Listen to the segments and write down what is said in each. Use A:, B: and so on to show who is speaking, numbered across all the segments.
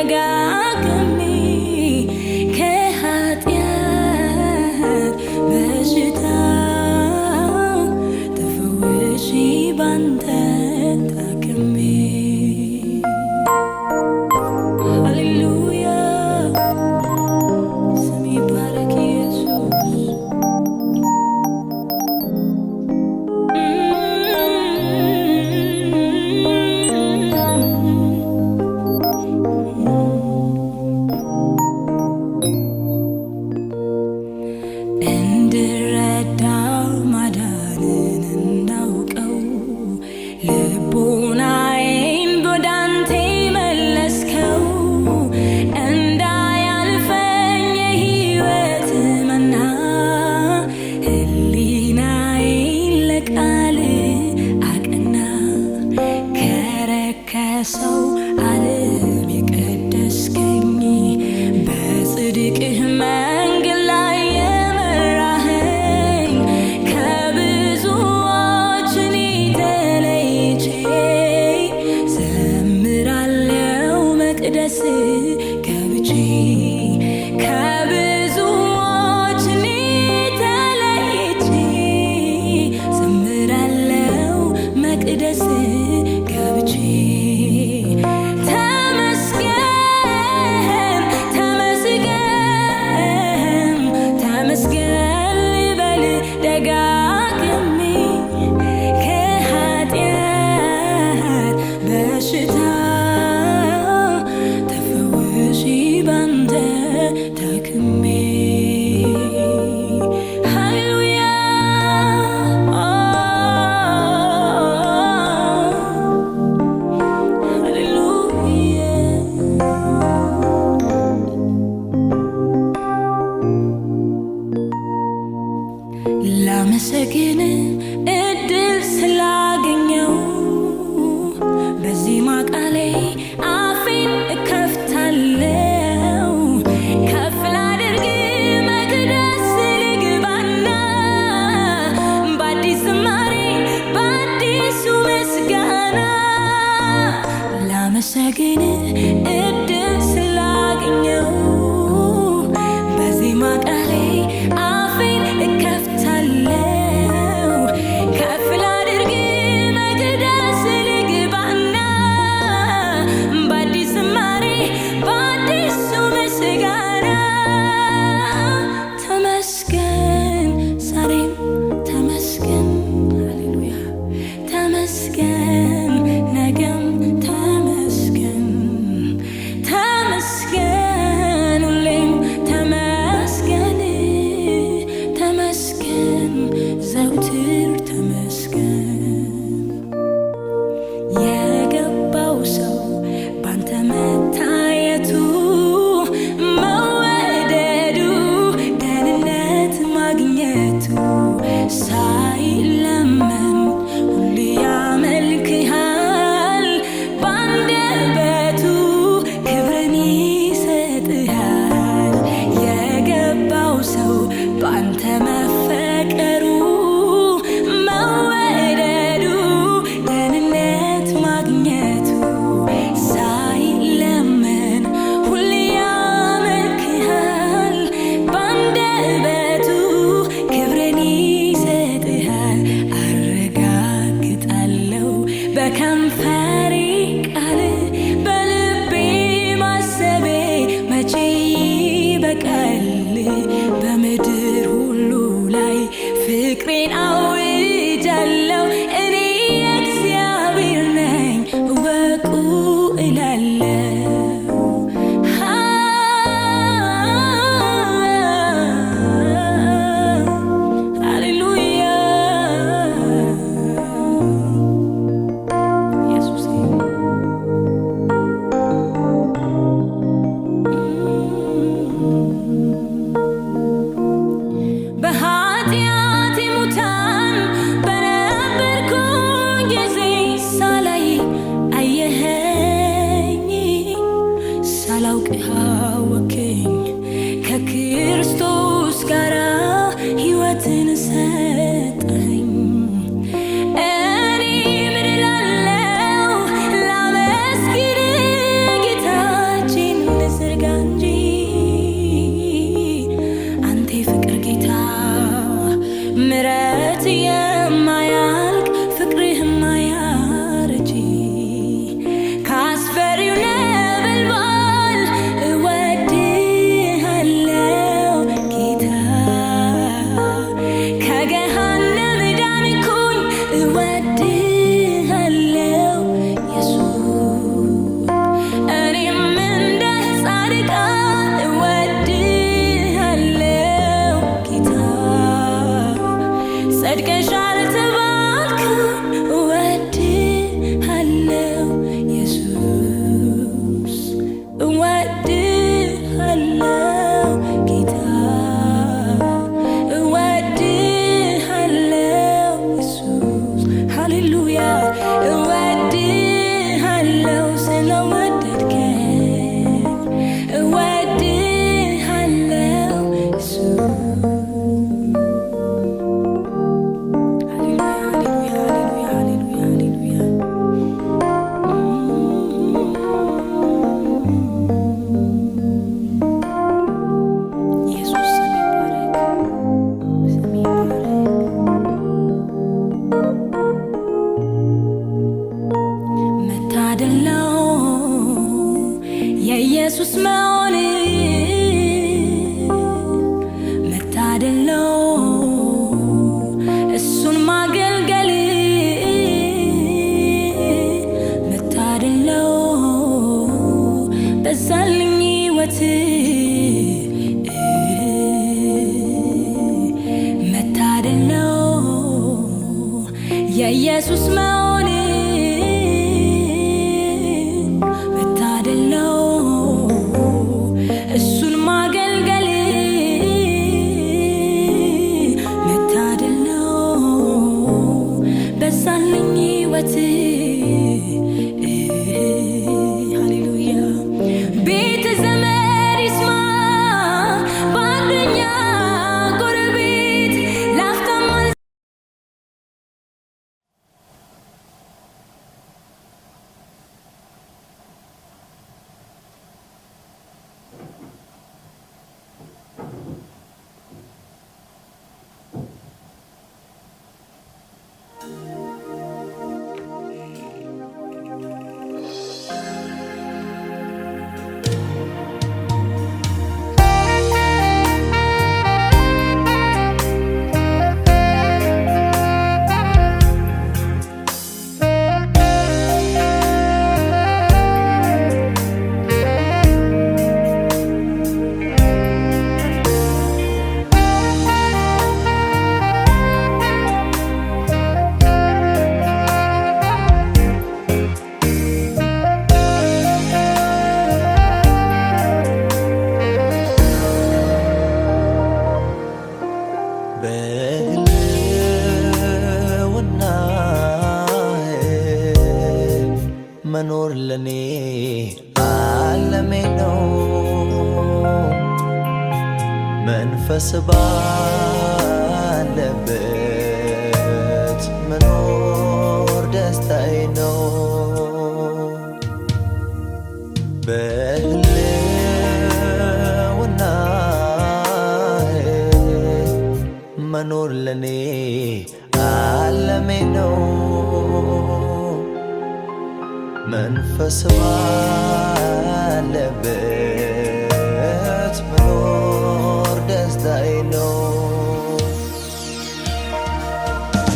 A: ደጋግሜ ከኃጢአት በሽታ ተፈውሼ ባንተ ታክሜ ሃሌሉያ ስም ይባረክ ኢየሱስ እንድረዳው ማዳንን እንዳውቀው ልቦናዬን ወዳንተ መለስከው እንዳያልፈኝ የሕይወት መና ሕሊናዬን ለቃል አቀና ከረከሰው ዓለም የቀደስከኝ በጽድቅህ መንገድ ላይ የመራኸኝ ከብዙዎች እኔ ተለይቼ ዘምራለሁ መቅደስ ገብቼ ከብዙዎች እኔ ተለይቼ ዘምራለሁ መቅደስ ገብቼ ተመስገን ተመስገን ተመስገን ልበል ደጋግሜ ከኃጢአት በሽታ ተፈውሼ ባንተ ታክሜ ሃሌሉያ ላመሰግን እድል ስላገኘው በዜማ ቃሌ አፌን እከፍታለሁ ከፍ ላድርግ መቅደስ ልግባና በአዲስ ዝማሬ በአዲሱ ምስጋና ላመሰግን እድል ስላገኘው በዜማ ቃሌ አፌን እከፍታለሁ ከፍ ላድርግ መቅደስ ልግባና በአዲስ ዝማሬ በአዲሱ ምስጋና ተመስገን ዛሬም ተመስገን ሃሌሉያ ተመስገን ነገም ተመስገን ተመስገን ሁሌም ተመስገን ተመስገን ዘውትር ተመስገን የገባው ሰው ባንተ መታየቱ መወደዱ ደህንነት ማግኘቱ ሳይለመን ሁሌ ያመልክሃል ባንደበቱ ክብርን ይሰጥሃል የገባው ሰው ባንተ መፈቀሩ መወደዱ ደህንነት ማግኘቱ ሳይለመን ሁሌ ያመልክሃል ባንደበቱ ክብርን ይሰጥሃል አረጋግጣለሁ በከንፈሬ ቃል በልቤ ማሰቤ መቼ ይበቃል በምድር ሁሉ ላይ ፍቅሬን አውጃለሁ እኔ የእግዚአብሔር ነኝ እወቁ እላለሁ ሃሌሉያ ኢየሱስ በኃጢአቴ ሙታን በነበርኩኝ ጊዜ ሳላይ አየኸኝ ሳላውቅህ አወከኝ ከክርስቶስ ጋር ሕይወትን ሰጠኝ እኔ ምን እላለሁ ላመስግን ጌታችን መሆን መታደል ነው እሱን ማገልገል መታደል ነው በዛልኝ ሕይወት መታደል ነው የኢየሱስ መሆን መታደል ነው እሱን ማገልገል መታደል ነው በዛልኝ ሕይወት ሃሌሉያ ቤተ ዘመድ ይስማ በአንደኛ ጎረቤት ላፍታማ
B: መኖር ለኔ ዓለሜ ነው መንፈስ ባለበት መኖር ደስታዬ ነው በህልውና መኖር ለኔ ዓለሜ ነው መንፈስ ባለበት መኖር ደስታዬ ነው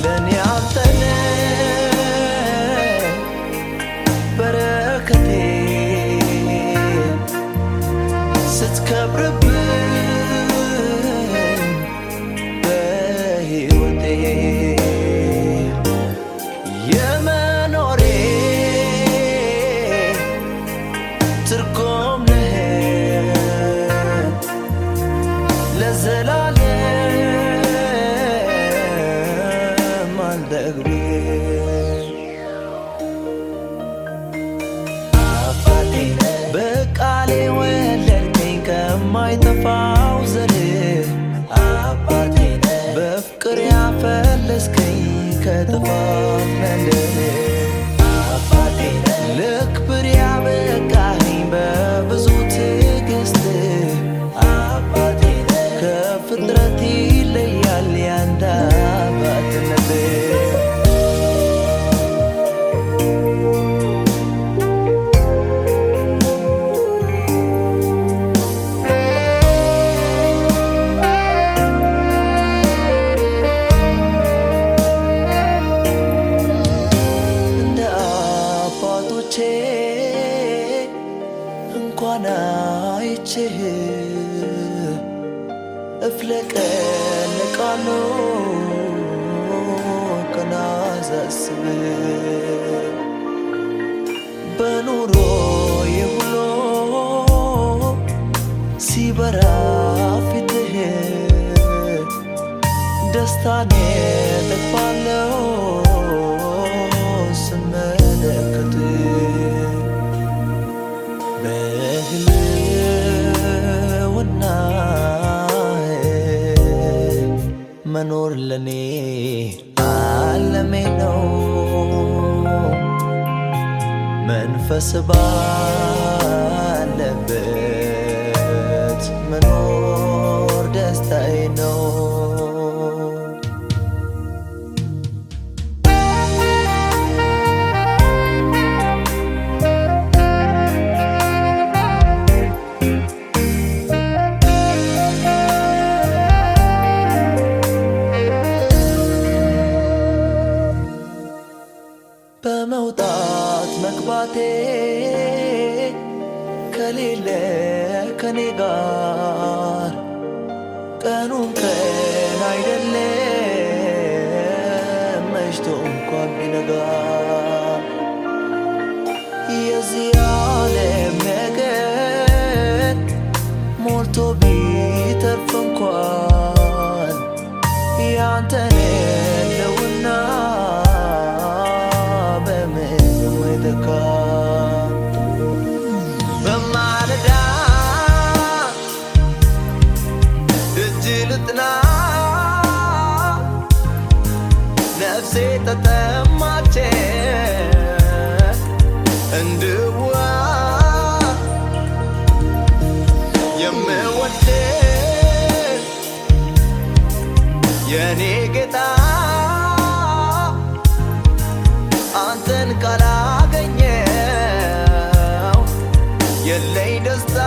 B: ለኔ አንተ ነህ በረከቴ ስትከብርብኝ በሕይወቴ ትርጉም ነህ ለዘላለም አልጠግብም አባቴ በቃሌ ወለድከኝ ከማይጠፋው ዘርህ አባቴ በፍቅር ያፈለስከኝ ከጥፋት መንደር አባቴ ለክብር ያበቃኸኝ በብዙ ትዕግስት አባቴ ከፍጥረት ይለያል ያንተ አባትነት እንደ አባቶቼ እንኳን አይቼህ እፍለቀለቃለሁ ቀና ሳስብህ በኑሮዬ ሁሉ ሲበራ ፊትህ ደስታን እጠግባለሁ ስመለከትህ በህልውና መኖር ለኔ ዓለሜ ነው መንፈስ ባለበት መኖር ደስታዬ ነው አለ ከኔ ጋር ቀኑን ቀን አይደለም መሽቶ እንኳን ቢነጋ የዚህ ዓለም ነገር ሞልቶ ቢተርፍ እንኳን ያንተን የለውና በምንም አይተካ በማለዳ እጅ ልጥና ነፍሴ ተጠማች እንድዋ የምወድ የኔ ጌታ አንተን ካላገኘው የለኝ ደስታ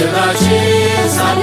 C: ክብራችን ሳለ